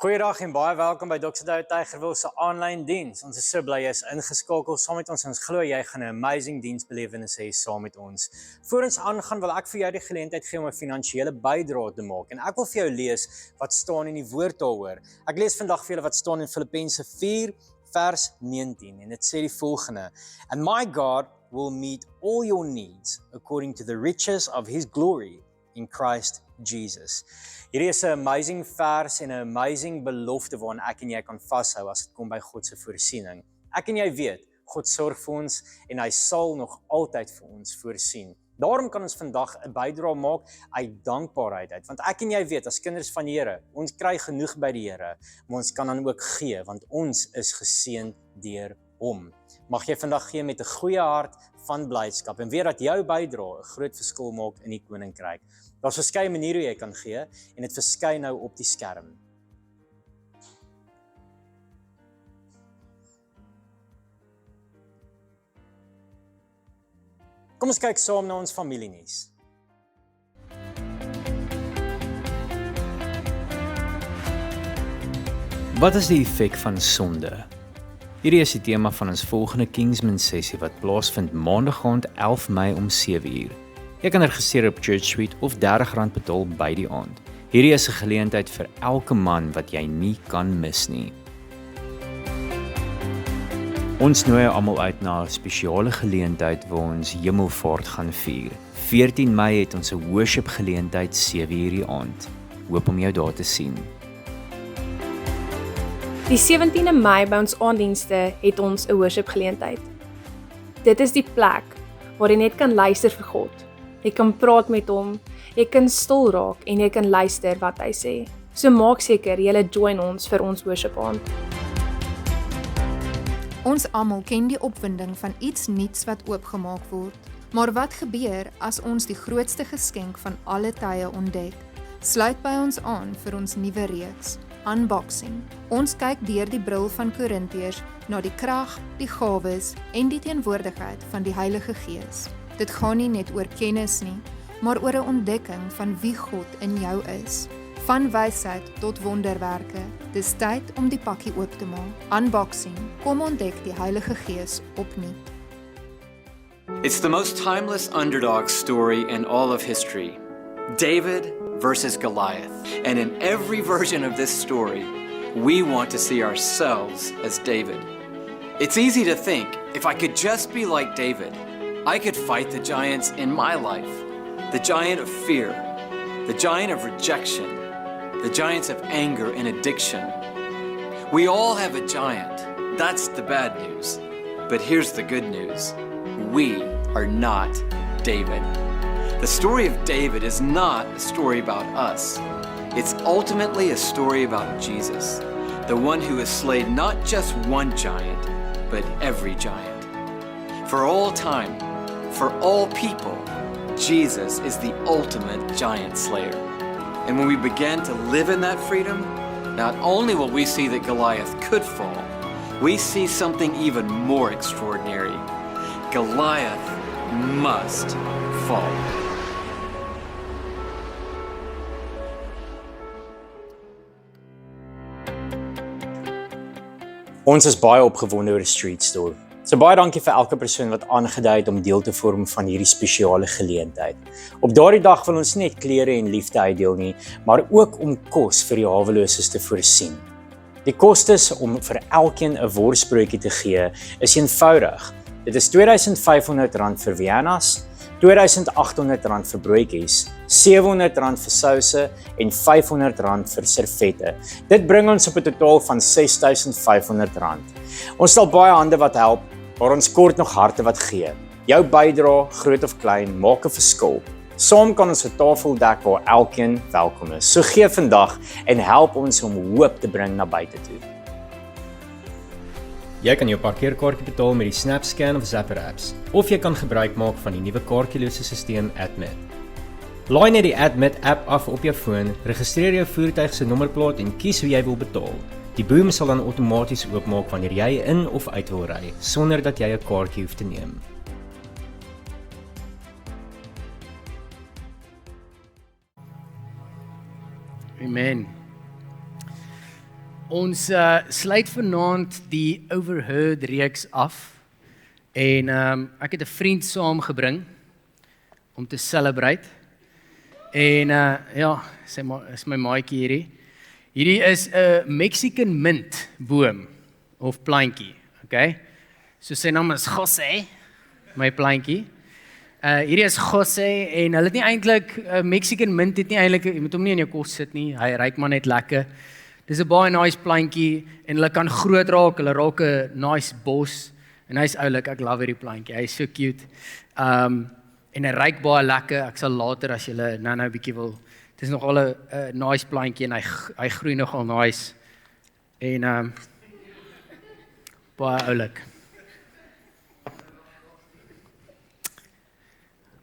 Goeiedag en baie welkom by Dr. Douwe Tygerwil se aanlyn diens. Ons is so bly jy is ingeskakel saam met ons. Ons glo jy gaan 'n amazing diensbelewenis hê saam met ons. Voor ons aangaan wil ek vir jou die geleentheid gee om 'n finansiële bydrae te maak. En ek wil vir jou lees wat staan in die woord daaroor. Ek lees vandag vir julle wat staan in Filippense 4 vers 19 en dit sê die volgende: And my God will meet all your needs according to the riches of his glory in Christ Jesus. Hierdie is 'n amazing vers en 'n amazing belofte waaraan ek en jy kan vashou as dit kom by God se voorsiening. Ek en jy weet, God sorg vir ons en hy sal nog altyd vir ons voorsien. Daarom kan ons vandag 'n bydrae maak uit dankbaarheid uit, want ek en jy weet as kinders van die Here, ons kry genoeg by die Here, maar ons kan dan ook gee, want ons is geseënd deur hom. Mag jy vandag gee met 'n goeie hart van blydskap en weet dat jou bydrae 'n groot verskil maak in die koninkryk. Daar's verskeie maniere hoe jy kan gee en dit verskyn nou op die skerm. Kom ons kyk saam na ons familienuus. Wat is die effek van sonde? Hierdie is die tema van ons volgende Kingsman sessie wat plaasvind maandag aand 11 Mei om 7:00. Jy kan registreer op Church Suite of R30 betaal by die aand. Hierdie is 'n geleentheid vir elke man wat jy nie kan mis nie. Ons nooi almal uit na 'n spesiale geleentheid waar ons Hemelvaart gaan vier. 14 Mei het ons 'n worship geleentheid 7:00 die aand. Hoop om jou daar te sien. Die 17de Mei by ons aanddienste het ons 'n worship geleentheid. Dit is die plek waar jy net kan luister vir God. Jy kan praat met hom, jy kan stil raak en jy kan luister wat hy sê. So maak seker jy join ons vir ons worship aand. Ons almal ken die opwinding van iets nuuts wat oopgemaak word. Maar wat gebeur as ons die grootste geskenk van alle tye ontdek? Sluit by ons aan vir ons nuwe reeks, Unboxing. Ons kyk deur die bril van Korintiërs na die krag, die gawes en die teenwoordigheid van die Heilige Gees. Dit gaan nie net oor kennis nie, maar oor 'n ontdekking van wie God in jou is. Van wysheid tot wonderwerke. Dis tyd om die pakkie oop te maak. Unboxing. Kom ontdek die Heilige Gees opnuut. It's the most timeless underdog story in all of history. David versus Goliath. And in every version of this story, we want to see ourselves as David. It's easy to think, if I could just be like David, I could fight the giants in my life. The giant of fear, the giant of rejection, the giants of anger and addiction. We all have a giant. That's the bad news. But here's the good news. We are not David. The story of David is not a story about us. It's ultimately a story about Jesus, the one who has slain not just one giant, but every giant. For all time, for all people, Jesus is the ultimate giant slayer. And when we begin to live in that freedom, not only will we see that Goliath could fall, we see something even more extraordinary. Goliath must fall. Ons is baie opgewonde oor die Street Store. So baie dankie vir elke persoon wat aangedui het om deel te vorm van hierdie spesiale geleentheid. Op daardie dag wil ons nie net klere en liefde uitdeel nie, maar ook om kos vir die haweloses te voorsien. Die kostes om vir elkeen 'n worsbroodjie te gee is eenvoudig. Dit is R2,500 vir Vienna's, R2,800 vir broodjies, R700 vir souse en R500 vir servette. Dit bring ons op 'n totaal van R6,500. Ons stel baie hande wat help, maar ons kort nog harte wat gee. Jou bydrae, groot of klein, maak 'n verskil. Saam kan ons 'n tafel dek waar elkeen welkom is. So gee vandag en help ons om hoop te bring na buite toe. Jy kan jou parkeerkaartjie betaal met die SnapScan of Zapper apps, of jy kan gebruik maak van die nuwe kaartjielose stelsel Admit. Laai net die Admit app af op jou foon, registreer jou voertuig se nommerplaat en kies hoe jy wil betaal. Die boom sal dan outomaties oopmaak wanneer jy in of uit wil ry, sonder dat jy 'n kaartjie hoef te neem. Amen. Ons sluit vanaand die Overheard reeks af en ek het 'n vriend saamgebring om te celebrate. En ja, is my maatjie hierdie. Hierdie is 'n Mexican mint boom of plantjie, okay? So sy naam is Jose, my plantjie. Hierdie is Jose en hulle het nie eintlik Mexican mint het nie eintlik, jy moet hom nie in jou kos sit nie. Hy ruik maar net lekker. Dis 'n baie nice plantjie en hulle kan groot raak, hulle raak 'n nice bos en hy's oulik, ek love hierdie plantjie. Hy's so cute. En hy ruik baie lekker. Ek sal later as julle nou 'n bietjie wil. Dit is nogal 'n nice plantjie en hy groei nogal nice. En baie oulik.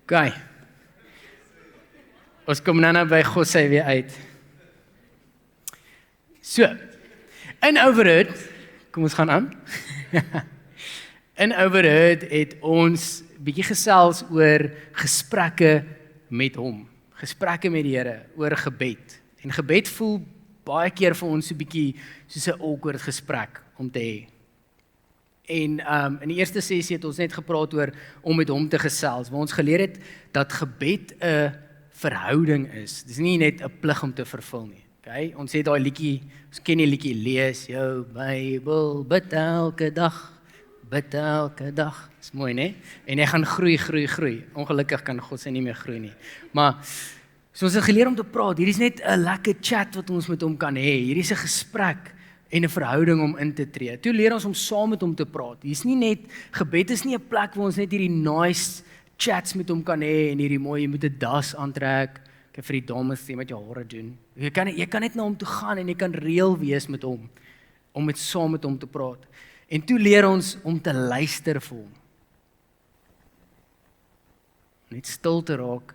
Okay. Ons kom nou by Jose weer uit. So, in Overheard, kom ons gaan aan. In Overheard het ons bietjie gesels oor gesprekke met hom. Gesprekke met die Here oor gebed. En gebed voel baie keer vir ons so bietjie soos 'n awkward gesprek om te hê. En in die eerste sessie het ons net gepraat oor om met hom te gesels, waar ons geleer het dat gebed 'n verhouding is. Dis nie net 'n plig om te vervul nie. Okay? Ons het daai liedjie, ons ken die liedjie, lees jou Bybel, bid elke dag. Bid elke dag. Dis mooi, né? En hy gaan groei. Ongelukkig kan God sy nie meer groei nie. Maar so ons het geleer om te praat. Hier is net 'n lekker chat wat ons met hom kan hê. Hier is 'n gesprek en 'n verhouding om in te tree. Toe leer ons om saam met hom te praat. Hier's nie net gebed is nie 'n plek waar ons net hierdie nice chats met hom kan hê en hierdie mooi jy moet 'n das aantrek. Kyk vir die dames sê met jou hare doen. Jy kan net na hom toe gaan en jy kan reël wees met hom om saam met hom te praat. En toe leer ons om te luister vir hom. Net stil te raak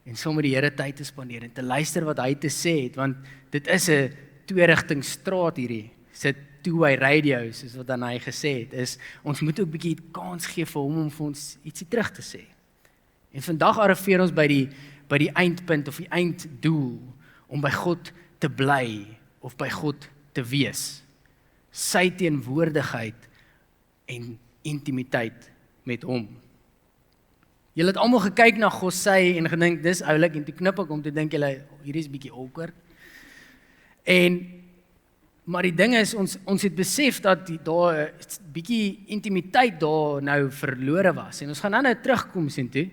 en saam met die Here tyd te spandeer en te luister wat hy te sê het, want dit is 'n twee-rigting straat hierdie. Sit two-way radio soos wat dan hy gesê het, is ons moet ook 'n bietjie kans gee vir hom om vir ons ietsie terug te sê. En vandag arriveer ons by die eindpunt of die einddoel om by God te bly of by God te wees. Sy teenwoordigheid en intimiteit met hom. Julle het almal gekyk na Jose en gedink dis oulik en toe knip ek om te dink julle hierdie is bietjie awkward. Maar die ding is ons het besef dat daar 'n bietjie intimiteit daar nou verlore was en ons gaan nou terugkom sien toe.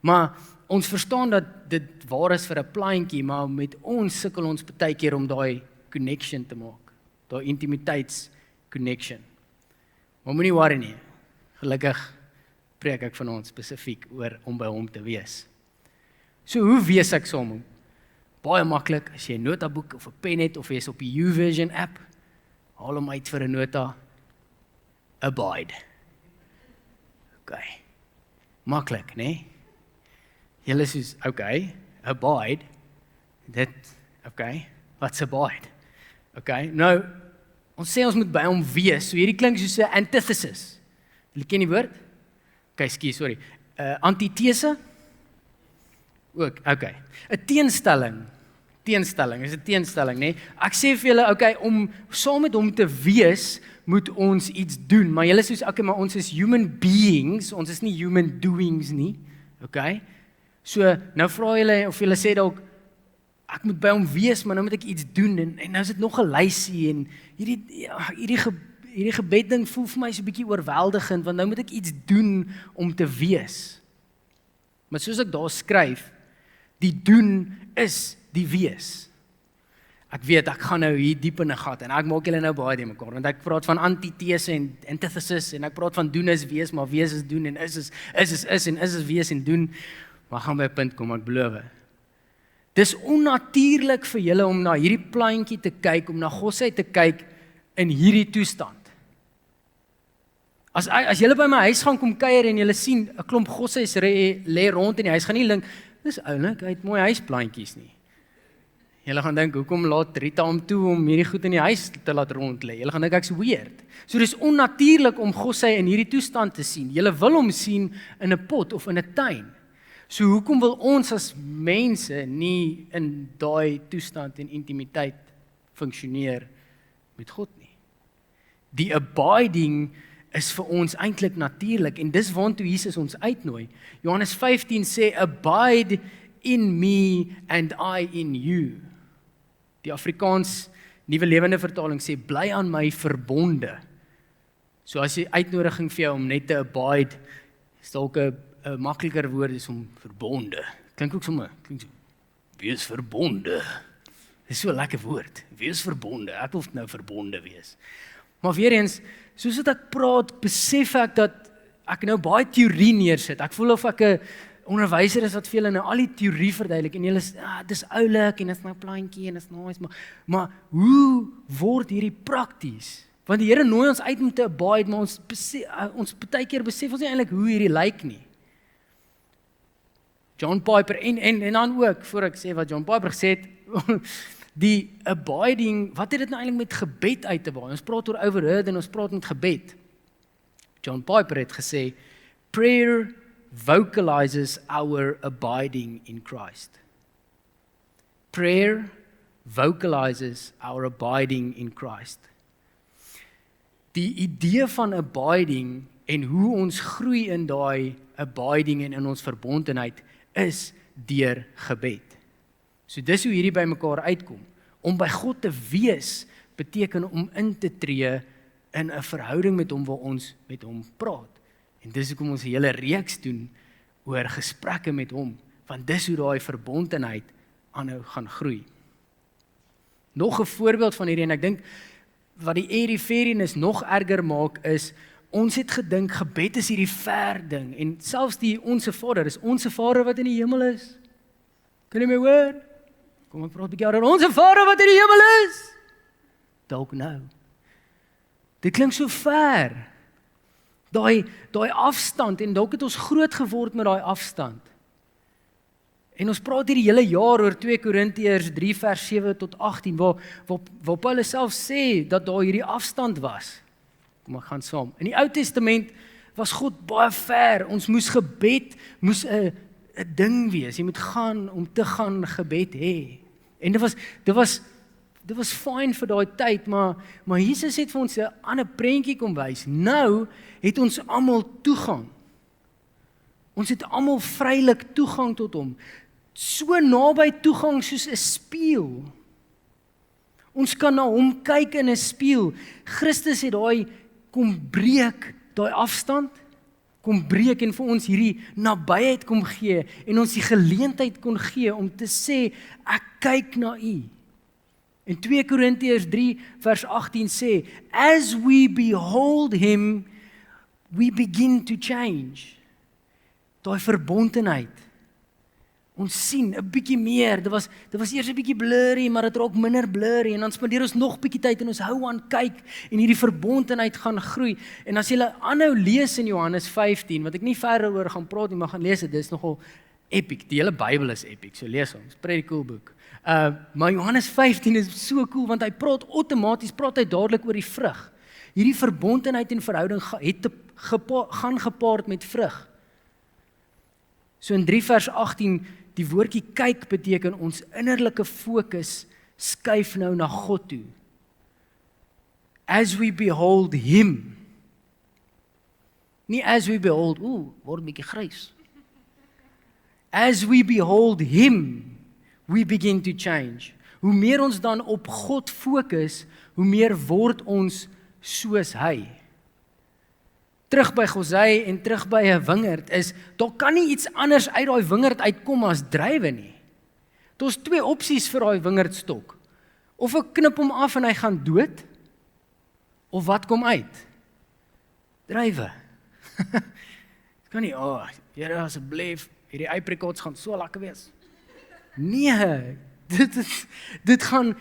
Maar ons verstaan dat dit waar is vir 'n plantjie, maar met ons sukkel ons baie keer om daai connection te maak. Daai intimiteits-connection. Maar moenie worry nie. Gelukkig preek ek van ons spesifiek oor om by hom te wees. So hoe wees ek saam met hom? Baie maklik, as jy 'n notaboek of 'n pen het of jy is op die YouVersion app, haal hom uit vir 'n nota. Abide. Okay. Maklik, né? Julle sê, okay, abide. Wat's abide? Okay, nou, ons sê ons moet by hom wees, so hierdie klink soos 'n antithesis. Julle ken die woord? Okay, sorry. Antithese? Ook, okay. 'n teenstelling is 'n teenstelling, né? Ek sê vir julle, okay, om saam met hom te wees, moet ons iets doen, maar julle sê, okay, maar ons is human beings, ons is nie human doings nie, okay? So, nou vra julle, of julle sê dalk, ek moet by hom wees, maar nou moet ek iets doen, en nou is dit nog 'n lysie, en hierdie gebedding voel vir my so 'n bietjie oorweldigend, want nou moet ek iets doen om te wees. Maar soos ek daar skryf, die doen is die wees. Ek weet, ek gaan nou hier diep in 'n gat, en ek maak julle nou baie die mekaar, want ek praat van antithese en antithesis, en ek praat van doen is wees, maar wees is doen, en is en is wees en doen, maar gaan by 'n punt kom, ek beloof. Dis onnatuurlik vir julle om na hierdie plantjie te kyk, om na Jose te kyk in hierdie toestand. As julle by my huis gaan kom kuier en julle sien 'n klomp Jose's lê rond in die huis, gaan nie dink, dis oulik, hy het mooi huisplantjies nie. Julle gaan dink, hoekom laat Rita hom toe om hierdie goed in die huis te laat rond lê? Julle gaan dink ek's weird. So dis onnatuurlik om Jose in hierdie toestand te sien. Julle wil hom sien in 'n pot of in 'n tuin. So hoekom wil ons as mense nie in daai toestand en intimiteit funksioneer met God nie. Die abiding is vir ons eintlik natuurlik en dis waartoe Jesus ons uitnooi. Johannes 15 sê, abide in me and I in you. Die Afrikaans Nuwe Lewende Vertaling sê, bly aan my verbonde. So as die uitnodiging vir jou om net te abide, is dalk 'n makliker woord is om verbonde. Klink ook sommer, wees verbonde. Dis so 'n lekker woord, wees verbonde. Ek wil nou verbonde wees. Maar weer eens, soos wat ek praat, besef ek dat ek nou baie teorie neersit. Ek voel of ek 'n onderwyser is wat vir julle nou al die teorie verduidelik en julle is, dis oulik en dis my plantjie en dis nice, maar hoe word hierdie prakties? Want die Here nooi ons uit om te abide, maar ons baie keer besef ons nie eintlik hoe hierdie lyk nie. John Piper en dan ook, voor ek sê wat John Piper gesê het, die abiding, wat het dit nou eintlik met gebed uit te baai? Ons praat oor overheard en ons praat met gebed. John Piper het gesê, prayer vocalizes our abiding in Christ. Prayer vocalizes our abiding in Christ. Die idee van abiding en hoe ons groei in daai abiding en in ons verbondenheid is deur gebed. So dis hoe hierdie by mekaar uitkom. Om by God te wees beteken om in te tree in 'n verhouding met hom waar ons met hom praat. En dis hoekom ons 'n hele reeks doen oor gesprekke met hom, want dis hoe daai verbondenheid aanhou gaan groei. Nog 'n voorbeeld van hierdie en ek dink wat die eriferienis nog erger maak is, ons het gedink gebed is hierdie ver ding en selfs die Onse Vader is Onse Vader wat in die hemel is. Kan jy my hoor? Kom ek praat 'n bietjie oor Onse Vader wat in die hemel is. Dalk nou. Dit klink so ver. Daai afstand en dalk het ons groot geword met daai afstand. En ons praat hier die hele jaar oor 2 Korintiërs 3 vers 7 tot 18 waar Paulus self sê dat daar hierdie afstand was. Kom ek gaan saam. In die Ou Testament was God baie ver. Ons moes gebed 'n ding wees. Jy moet gaan om te gaan gebed hê. En dit was fyn vir daai tyd, maar Jesus het vir ons 'n ander prentjie kom wys. Nou het ons almal toegang. Ons het almal vrylik toegang tot hom. So naby toegang soos 'n spieël. Ons kan na hom kyk in 'n spieël. Christus het daai kom breek, daai afstand, kom breek en vir ons hierdie nabyheid kom gee en ons die geleentheid kon gee om te sê, ek kyk na U. In 2 Korintiërs 3 vers 18 sê, as we behold him, we begin to change. Daai verbondenheid. Ons sien 'n bietjie meer. Dit was eers 'n bietjie blurry, maar dit raak minder blurry en dan spandeer ons nog bietjie tyd en ons hou aan kyk en hierdie verbondenheid gaan groei. En as jy aanhou lees in Johannes 15, wat ek nie verder oor gaan praat nie, maar gaan lees dit, dis nogal epic. Die hele Bybel is epic, so lees hom. It's a pretty cool book. Maar Johannes 15 is so cool want hy praat dadelik oor die vrug. Hierdie verbondenheid en verhouding gaan gepaard met vrug. So in 3 vers 18, die woordjie kyk beteken ons innerlike fokus skuif nou na God toe. As we behold him. Nie as we behold, word 'n bietjie grys. As we behold him, we begin to change. Hoe meer ons dan op God fokus, hoe meer word ons soos hy. Terug by Gosei en terug by 'n wingerd is, daar kan nie iets anders uit daai wingerd uitkom as druiwe nie. Daar's 2 opsies vir daai wingerdstok. Of ek knip hom af en hy gaan dood, of wat kom uit? Druiwe. Kan nie, Here asseblief, hierdie apricots gaan so lekker wees. Nee,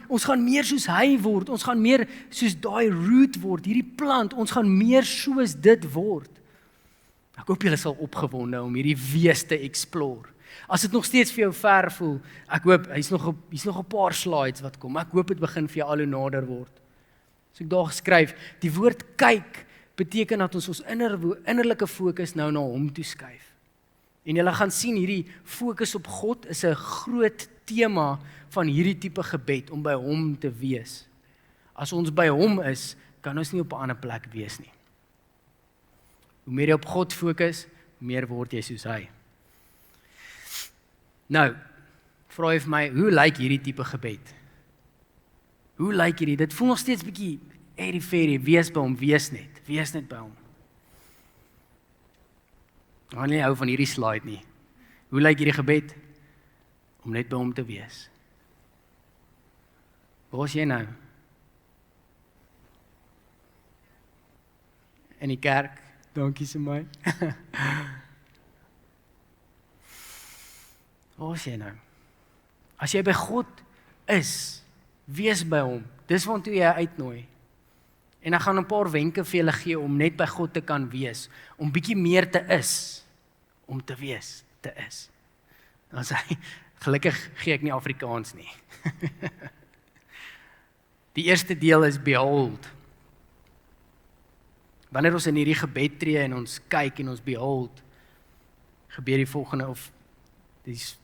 ons gaan meer soos hy word, ons gaan meer soos daai root word, hierdie plant, ons gaan meer soos dit word. Ek hoop julle sal opgewonde om hierdie wees te explore. As dit nog steeds vir jou ver voel, ek hoop, hier's nog 'n paar slides wat kom, ek hoop dit begin vir jou al hoe nader word. So ek daar geskryf, die woord kyk beteken dat ons innerlike fokus nou na hom toe skuif. En julle gaan sien, hierdie fokus op God is 'n groot tema van hierdie tipe gebed, om by hom te wees. As ons by hom is, kan ons nie op 'n ander plek wees nie. Hoe meer jy op God fokus, hoe meer word jy soos hy. Nou, vra jy vir my, hoe lyk hierdie tipe gebed? Hoe lyk hierdie? Dit voel nog steeds bietjie airy-fairy, wees by hom, wees net by hom. Ek gaan nie hou van hierdie slide nie. Hoe lyk hierdie gebed? Om net by hom te wees. Waar is jy nou? In die kerk, dankie vir my. Waar is jy nou? As jy by God is, wees by hom. Dis waartoe jy uitnooi. En ek gaan 'n paar wenke vir julle gee om net by God te kan wees, om bietjie meer te is, om te wees, te is. Dan sê hy, gelukkig gee ek nie Afrikaans nie. Die eerste deel is behold. Wanneer ons in hierdie gebed tree en ons kyk en ons behold, gebeur die volgende, of dis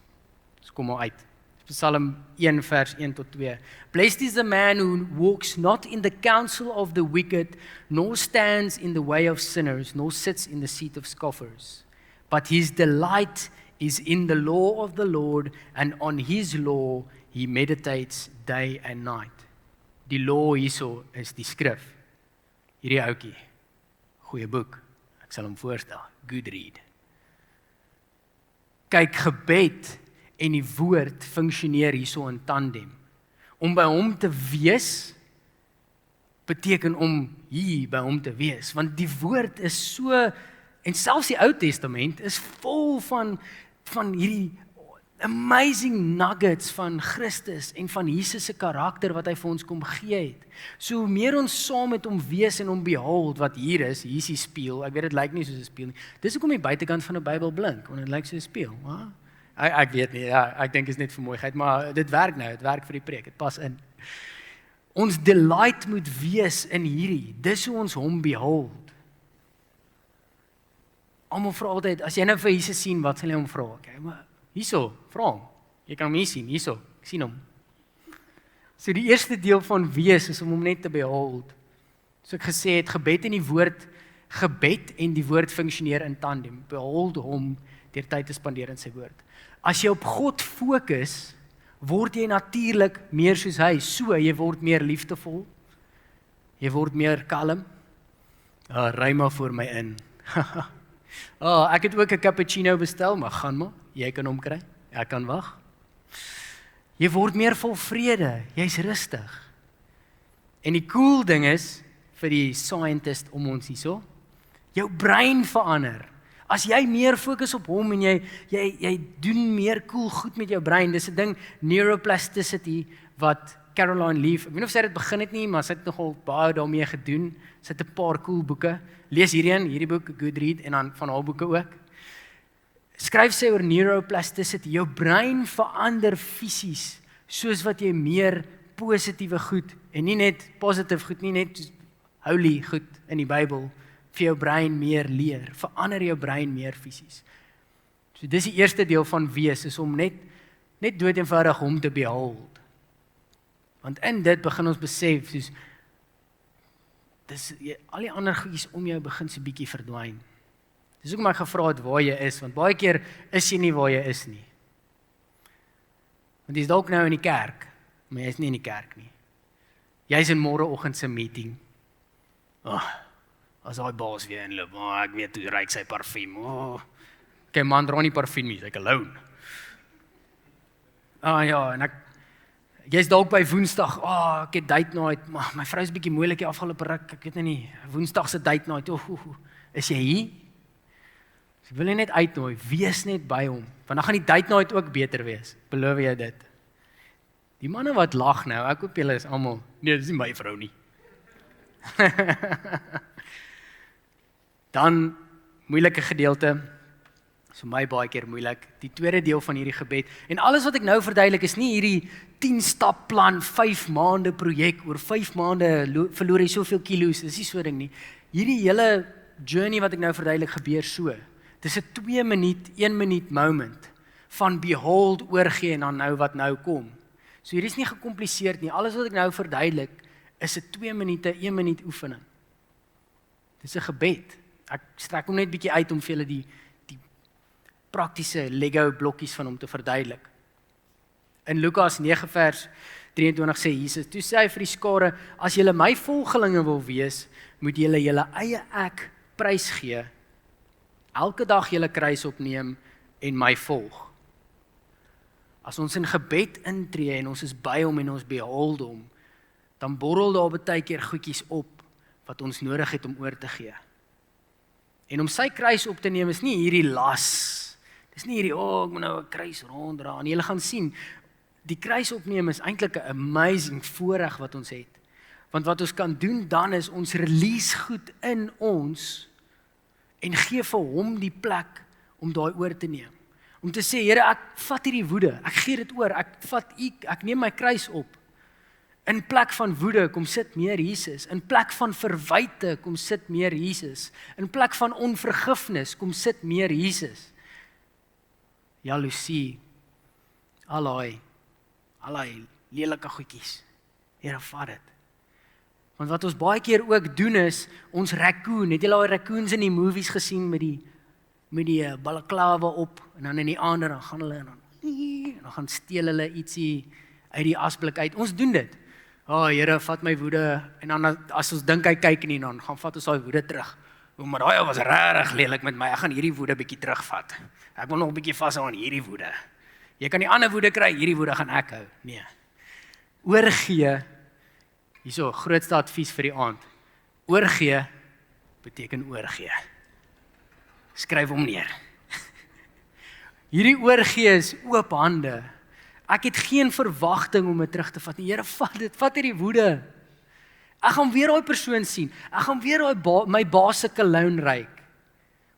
kom maar uit. Psalm 1 vers 1 tot 2. Blessed is the man who walks not in the counsel of the wicked, nor stands in the way of sinners, nor sits in the seat of scoffers. But his delight is in the law of the Lord, and on his law he meditates day and night. Die law hierso is die skrif. Hierdie ouetjie, goeie boek. Ek sal hom voorstel, good read. Kyk, gebed en die woord funksioneer hierso in tandem. Om by hom te wees beteken om hier by hom te wees, want die woord is so, en selfs die Ou Testament is vol van hierdie amazing nuggets van Christus en van Jesus se karakter wat hy vir ons kom gee het. So hoe meer ons saam met hom wees en hom behold wat hier is die spieël. Ek weet dit lyk nie soos 'n spieël nie. Dis hoekom die buitekant van 'n Bybel blink, want dit lyk soos 'n spieël. Ek weet nie, ja, ek dink is net vir mooiheid, maar dit werk nou, dit werk vir die preek, dit pas in. Ons delight moet wees in hierdie, dis hoe ons hom behold. Almal vra altyd, as jy nou vir Jesus sien, wat sal jy hom vra? Okay, maar hierso, vra hom. Jy kan hom hier sien, hierso, ek sien hom. So die eerste deel van wees is om hom net te behold. So ek gesê het, gebed en die woord funksioneer in tandem. Behold hom deur tyd te spandeer in sy woord. As jy op God fokus, word jy natuurlik meer soos hy. So, jy word meer liefdevol. Jy word meer kalm. Ry maar voor my in. Ek het ook 'n cappuccino bestel, maar gaan maar. Jy kan hom kry. Ek kan wag. Jy word meer vol vrede. Jy's rustig. En die cool ding is, vir die scientist om ons hierso, jou brein verander. As jy meer fokus op hom en jy doen meer cool goed met jou brein, dis 'n ding, neuroplasticity, wat Caroline Leaf, ek weet nie of sy dit begin het nie, maar sy het nogal baie daarmee gedoen, sy het 'n paar cool boeke, lees hierdie boek, good read, en dan van haar boeke ook. Skryf sy oor neuroplasticity, jou brein verander fisies, soos wat jy meer positiewe goed, en nie net positief goed, nie net holy goed in die Bybel, vir jou brein meer leer, verander jou brein meer fisies. So dis die eerste deel van wees, is om net dood eenvoudig hom te behold. Want in dit begin ons besef, soos, al die ander goedjies om jou begin so bietjie verdwyn. Dis ook maar gevra het waar jy is, want baie keer is jy nie waar jy is nie. Want jy's dalk nou in die kerk, maar jy's nie in die kerk nie. Jy's in môreoggend se meeting. As daai baas weer inloop, ek weet hoe ryk sy parfuum. Okay, man dra nie parfuum nie, ek alone. Ja, en jy's dalk by Woensdag, ek het date night, maar my vrou is bietjie moeilik die afgelope ruk, ek weet nie, Woensdag se date night, is jy hier? So ek wil jy net uitnooi, wees net by hom, want dan gaan die date night ook beter wees, beloof jy dit. Die manne wat lag nou, ek hoop julle is almal, nee, dis nie my vrou nie. Dan, moeilike gedeelte, is vir my baie keer moeilik, die tweede deel van hierdie gebed, en alles wat ek nou verduidelik is nie hierdie 10-stap plan, 5 maande projek, oor 5 maande verloor jy soveel kilo's, dis nie so ding nie. Hierdie hele journey wat ek nou verduidelik gebeur so, dis 'n 1 minuut moment, van behold, oorgee en dan nou wat nou kom. So hierdie is nie gecompliseerd nie, alles wat ek nou verduidelik, is 'n 2 minute, 1 minuut oefening. Dis 'n gebed. Ek strek hom net bietjie uit om vir julle die praktiese Lego blokkies van hom te verduidelik. In Lukas 9 vers 23 sê Jesus, toe sê hy vir die skare, as julle my volgelinge wil wees, moet julle julle eie ek prys gee, elke dag julle kruis opneem en my volg. As ons in gebed intree en ons is by hom en ons behold hom, dan borrel daar baie keer goedjies op wat ons nodig het om oor te gee. En om sy kruis op te neem is nie hierdie las. Dis nie hierdie, ek moet nou 'n kruis ronddra. En julle gaan sien, die kruis opneem is eintlik 'n amazing voorreg wat ons het. Want wat ons kan doen dan is ons release goed in ons en gee vir hom die plek om daai oor te neem. Om te sê, Here, ek vat hierdie woede, ek gee dit oor, ek neem my kruis op. In plek van woede kom sit meer Jesus, in plek van verwyte kom sit meer Jesus, in plek van onvergifnis kom sit meer Jesus. Jaloesie, al daai lelike goedjies. Here, vat dit. Want wat ons baie keer ook doen is, ons raccoon, het julle al raccoons in die movies gesien met die balaklava op, en dan in die ander, dan gaan hulle, en dan gaan steel hulle ietsie uit die asblik uit. Ons doen dit. Here, vat my woede, en dan as ons dink hy kyk nie, dan gaan vat ons daai woede terug. Maar daai was regtig lelik met my, ek gaan hierdie woede bietjie terugvat. Ek wil nog 'n bietjie vashou aan hierdie woede. Jy kan die ander woede kry, hierdie woede gaan ek hou. Nee. Oorgee, hierso, grootste advies vir die aand. Oorgee beteken oorgee. Skryf hom neer. Hierdie oorgee is oop hande. Ek het geen verwagting om dit terug te vat nie. Here, vat hierdie woede. Ek gaan weer daai persoon sien. Ek gaan weer my baas se cologne ruik.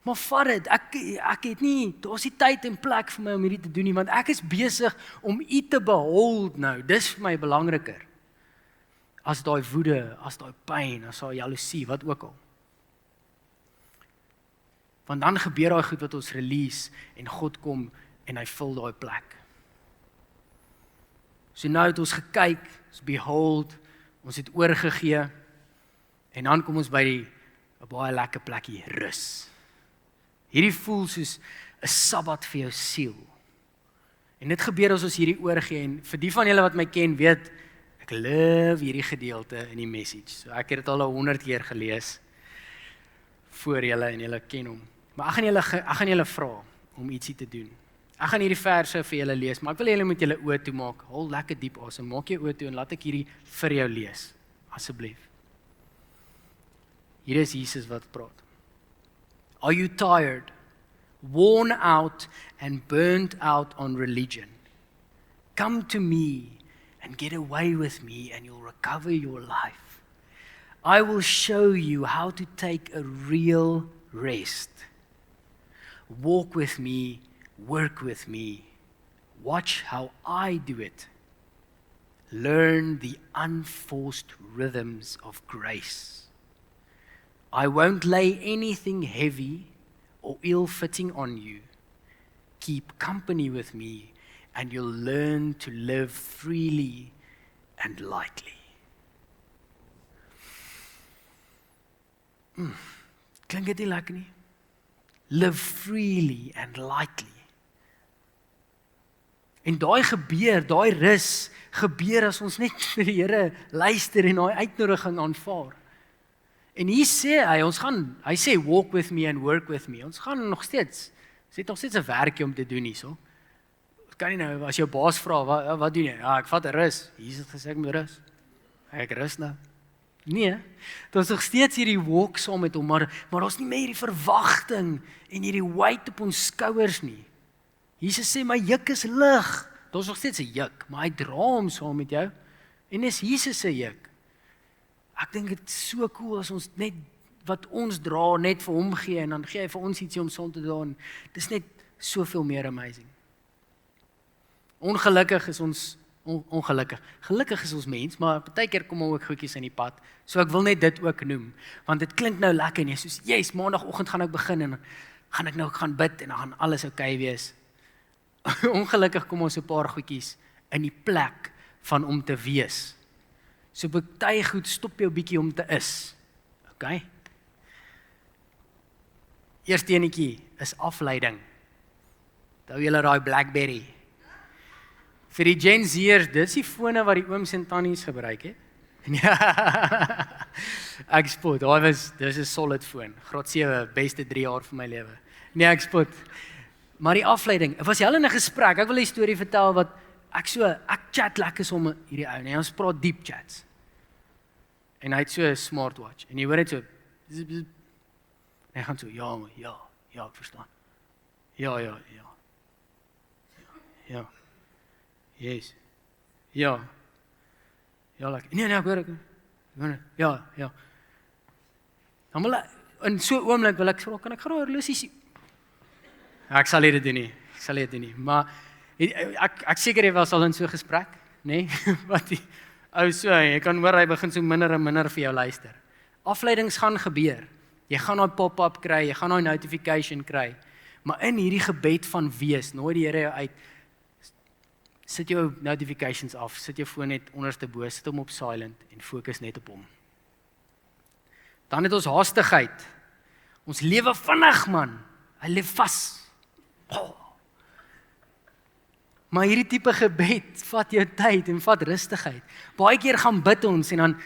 Maar vat dit. Ek het nie, daar's nie tyd en plek vir my om hierdie te doen nie, want ek is besig om U te behold nou. Dis vir my belangriker. As daai woede, as daai pyn, as daai jaloesie, wat ook al. Want dan gebeur daai goed wat ons release en God kom en hy vul daai plek. So nou het ons gekyk, ons behold, ons het oorgegee en dan kom ons by 'n baie lekker plekkie, rus. Hierdie voel soos 'n sabbat vir jou siel. En dit gebeur as ons hierdie oorgee en vir die van julle wat my ken weet, ek love hierdie gedeelte in die message. So ek het dit al 100 keer gelees voor julle en julle ken hom. Maar ek gaan julle vra om ietsie te doen. Ek gaan hierdie verse vir julle lees, maar ek wil julle met julle oë toe maak. Hou lekker diep asem, maak jou oë toe en laat ek hierdie vir jou lees, asseblief. Hier is Jesus wat praat. Are you tired, worn out and burnt out on religion? Come to me and get away with me and you'll recover your life. I will show you how to take a real rest. Walk with me, work with me. Watch how I do it. Learn the unforced rhythms of grace. I won't lay anything heavy or ill-fitting on you. Keep company with me and you'll learn to live freely and lightly. Klink dit nie lekker nie? Live freely and lightly. En daai rus gebeur as ons net vir die Here luister en daai uitnodiging aanvaar. En hier sê hy sê walk with me and work with me. Ons gaan nog steeds, ons het nog steeds 'n werkie om te doen hierso. Kan nie nou, as jou baas vra, wat doen jy? Ja, ek vat 'n rus. Jesus het gesê ek moet rus. Ek rus nou. Nee, dit is nog steeds hierdie walk saam met hom, maar daar's nie meer hierdie verwagting en hierdie weight op ons skouers nie. Jesus sê, my juk is lig. Daar's nog steeds 'n juk, maar hy dra hom saam met jou. En dis Jesus se juk. Ek dink dit is so cool as ons net wat ons dra net vir hom gee en dan gee hy vir ons ietsie om saam te dra. Dis net soveel meer amazing. Ongelukkig is ons ongelukkig. Gelukkig is ons mens, maar partykeer kom ook goedjies in die pad. So ek wil net dit ook noem, want dit klink nou lekker en jy soos, yes, maandagooggend gaan ek begin en gaan ek nou gaan bid en dan gaan alles oukei wees. Ongelukkig kom ons 'n paar goedjies in die plek van om te wees. So baie goed stop jou bietjie om te is. Okay? Eerste enetjie is afleiding. Onthou julle daai BlackBerry. Vir die Gen Z'ers, dis die fone wat die ooms en tannies gebruik het. Ja. Ek spot, dis 'n solid foon. Graad 7, beste 3 jaar van my lewe. Nee, ek spot. Maar die afleiding, was jy al in 'n gesprek? Ek wil 'n storie vertel wat ek chat lekker somme hierdie ou, nee, ons praat deep chats. En hy het so 'n smartwatch en jy hoor dit so. En hy gaan so, ja, ek verstaan. Ja. Yes. Ja, lekker. Nee, ek hoor. Ja. Dan wil in so 'n oomblik wil ek vra, kan ek gou 'n horlosie sien? Ek sal dit doen nie. Maar ek seker jy was al in so 'n gesprek, nê? Wat die ou so, jy kan hoor hy begin so minder en minder vir jou luister. Afleidings gaan gebeur. Jy gaan daai pop-up kry, jy gaan daai notification kry. Maar in hierdie gebed van wees, nooi die Here jou uit. Sit jou notifications af, sit jou foon net onderste bo, sit hom op silent en fokus net op hom. Dan het ons haastigheid. Ons lewe vinnig, man. Hy leef vas. Oh. Maar hierdie tipe gebed vat jou tyd en vat rustigheid. Baie keer gaan bid ons en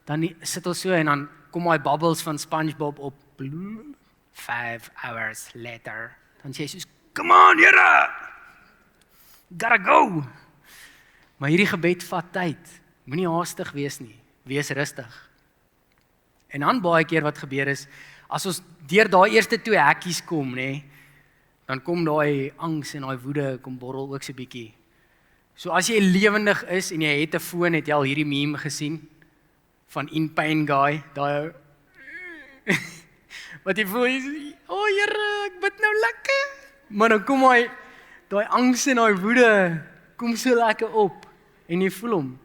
dan sit ons so en dan kom daai bubbles van SpongeBob op. 5 hours later. Dan sê jy soos, come on, Here! Gotta go! Maar hierdie gebed vat tyd. Moenie haastig wees nie. Wees rustig. En dan baie keer wat gebeur is, as ons deur daai eerste 2 hekkies kom, nê, dan kom daai angs en daai woede kom borrel ook so bietjie. So as jy lewendig is en jy het 'n foon, het jy al hierdie meme gesien van In Pain Guy, daai wat jy voel, o Here, ek bid nou lekker. Maar dan kom daai angs en daai woede kom so lekker op en jy voel hom.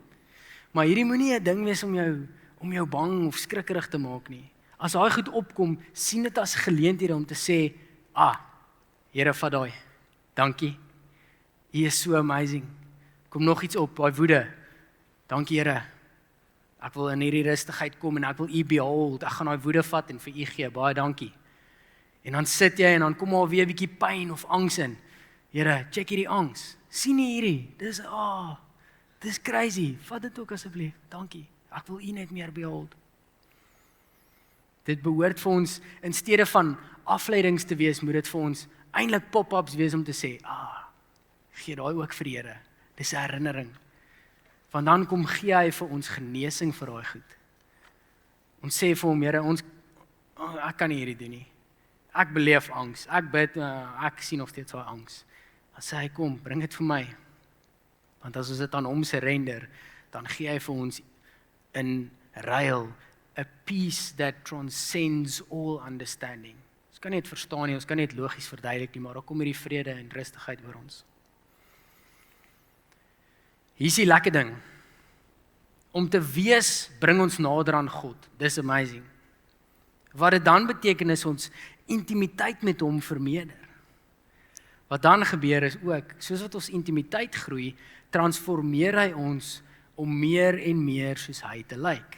Maar hierdie moenie 'n ding wees om jou bang of skrikkerig te maak nie. As daai goed opkom, sien dit as geleenthede om te sê, Here, vat daai. Dankie. U is so amazing. Kom nog iets op, daai woede. Dankie Here. Ek wil in hierdie rustigheid kom en ek wil u behold. Ek gaan daai woede vat en vir u gee. Baie dankie. En dan sit jy en dan kom maar weer 'n bietjie pyn of angs in. Here, check hierdie angs. Sien jy hierdie? Dis crazy. Vat dit ook asseblief. Dankie. Ek wil u net meer behold. Dit behoort vir ons, in steede van afleidings te wees, moet dit vir ons eintlik pop-ups wees om te sê, gee daai ook vir die Here. Dis 'n herinnering. Want dan kom gee hy vir ons genesing vir daai goed. Ons sê vir hom, Here, ek kan nie hierdie doen nie. Ek beleef angs. Ek bid, ek sien nog steeds daai angs. Dan sê hy, kom, bring dit vir my. Want as ons dit aan hom surrender, dan gee hy vir ons in ruil a peace that transcends all understanding. Ons kan net verstaan nie, ons kan net logies verduidelik nie, maar daar kom hierdie vrede en rustigheid oor ons. Hier is die lekker ding. Om te wees, bring ons nader aan God. Dis amazing. Wat dit dan beteken is ons intimiteit met hom vermeerder. Wat dan gebeur is ook, soos wat ons intimiteit groei, transformeer hy ons om meer en meer soos hy te lyk.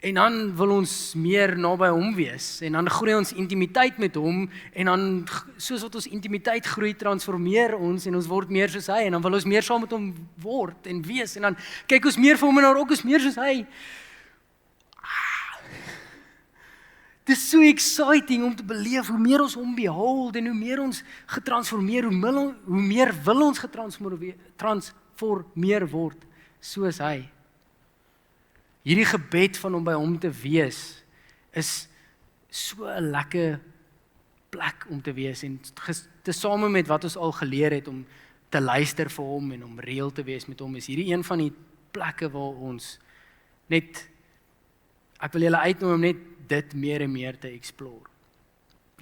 En dan wil ons meer naby hom wees, en dan groei ons intimiteit met hom, en dan, soos wat ons intimiteit groei, transformeer ons, en ons word meer soos hy, en dan wil ons meer saam met hom word, en wees, en dan kyk ons meer vir hom, en dan ook ons meer soos hy. Dit is so exciting om te beleef, hoe meer ons hom behold, en hoe meer ons getransformeer, hoe meer wil ons getransformeer word, soos hy. Hierdie gebed van om by hom te wees, is so 'n lekker plek om te wees, en tesame met wat ons al geleer het, om te luister vir hom, en om reël te wees met hom, is hierdie een van die plekke waar ons net, ek wil julle uitnooi om net dit meer en meer te explore.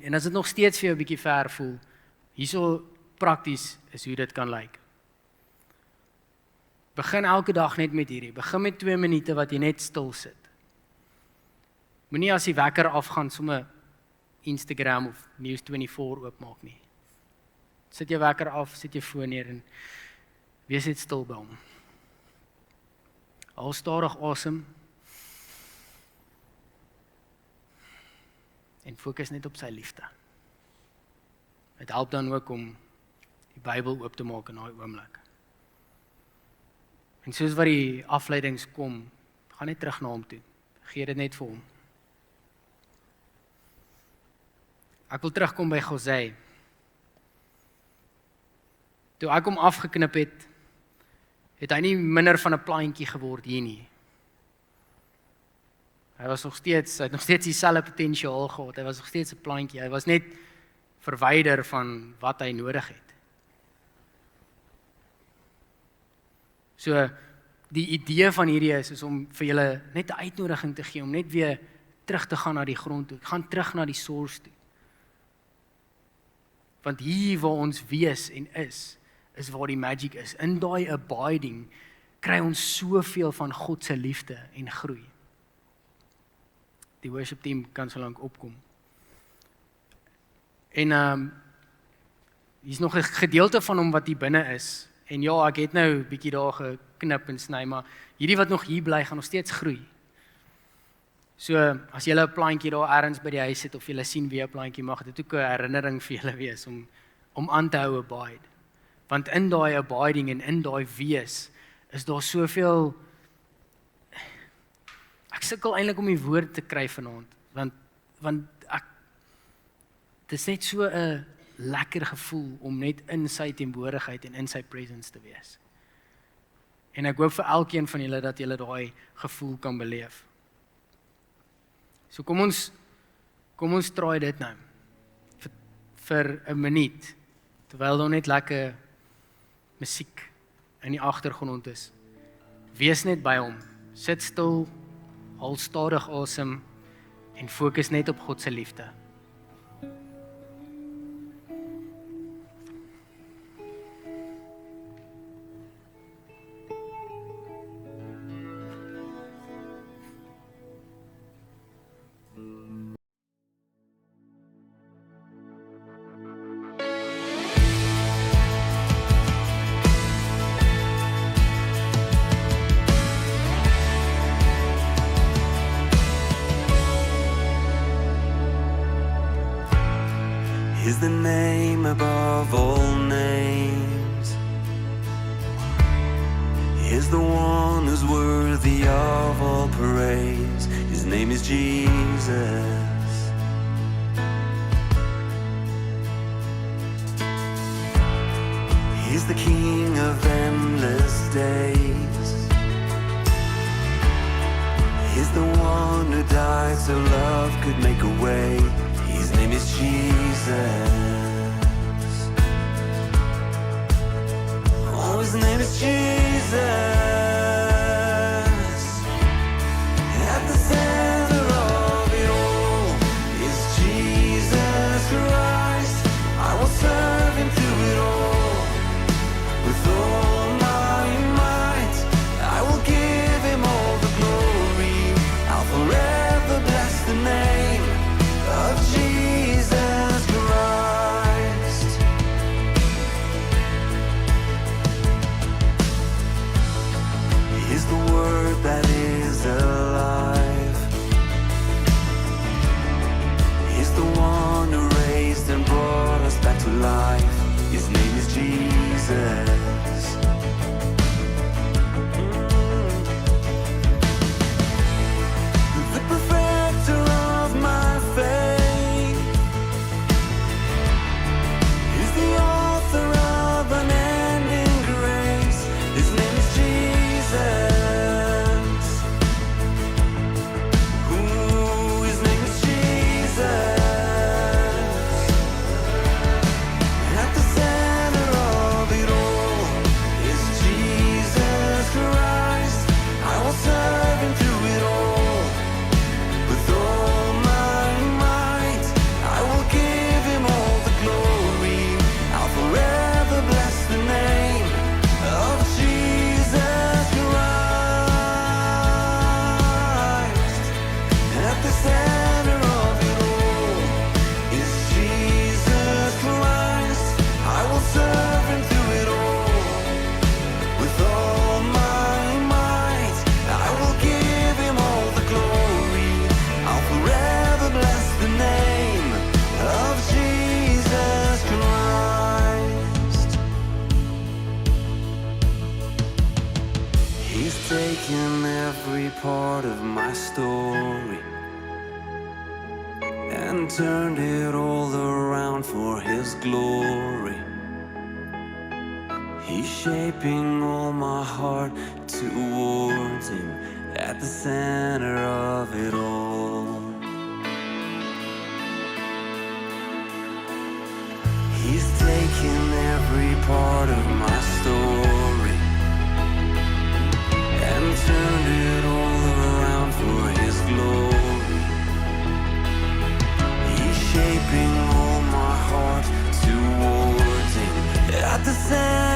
En as dit nog steeds vir jou 'n bietjie ver voel, hierso prakties is hoe dit kan lyk. Begin elke dag net met hierdie. Begin met 2 minute wat jy net stil sit. Moenie as die wekker afgaan sommer Instagram of News24 oopmaak nie. Sit jou wekker af, sit jou foon neer en wees net stil by hom. Haal stadig asem. En fokus net op sy liefde. Dit help dan ook om die Bybel oop te maak in daai oomblik. En soos wat die afleidings kom, gaan net terug na hom toe. Gee dit net vir hom. Ek wil terugkom by José. Toe ek hom afgeknip het, het hy nie minder van 'n plantjie geword hier nie. Hy het nog steeds dieselfde potensiaal gehad. Hy was nog steeds 'n plantjie. Hy was net verwyder van wat hy nodig het. So die idee van hierdie is om vir julle net 'n uitnodiging te gee om net weer terug te gaan na die grond toe. Gaan terug na die source toe. Want hier waar ons wees en is waar die magic is. In daai abiding kry ons soveel van God se liefde en groei. Die worship team kan so lank opkom. En hier's nog 'n gedeelte van hom wat hier binne is. En ja, ek het nou 'n bietjie daar geknip en sny, maar hierdie wat nog hier bly gaan nog steeds groei. So as jy 'n plantjie daar ergens by die huis het of jy sien weer 'n plantjie, mag dit ook 'n herinnering vir julle wees om aan te hou abide. Want in daai abiding en in daai wees is daar soveel. Ek sukkel eintlik om die woord te kry vanaand, want dit is net so 'n lekker gevoel om net in sy teenwoordigheid en in sy presence te wees. En ek hoop vir elkeen van julle dat julle daai gevoel kan beleef. So kom ons try dit nou vir 'n minuut, terwyl daar net lekker musiek in die agtergrond is. Wees net by hom, sit stil, haal stadig asem en fokus net op God se liefde. Is the name above all names. Is the one who's worthy of all praise. His name is Jesus. He's the King of endless days. He's the one who died so love could make a way. His name is Jesus. Oh, his name is Jesus. At the center of it all is Jesus Christ. I will serve him through it all. With all my might, I will give him all the glory. I'll forever bless the name of Jesus Christ. it all around for His glory. He's shaping all my heart towards Him at the center of it all. He's taken every part of my story and turned it all around for His glory. He's shaping all my heart towards Him at the center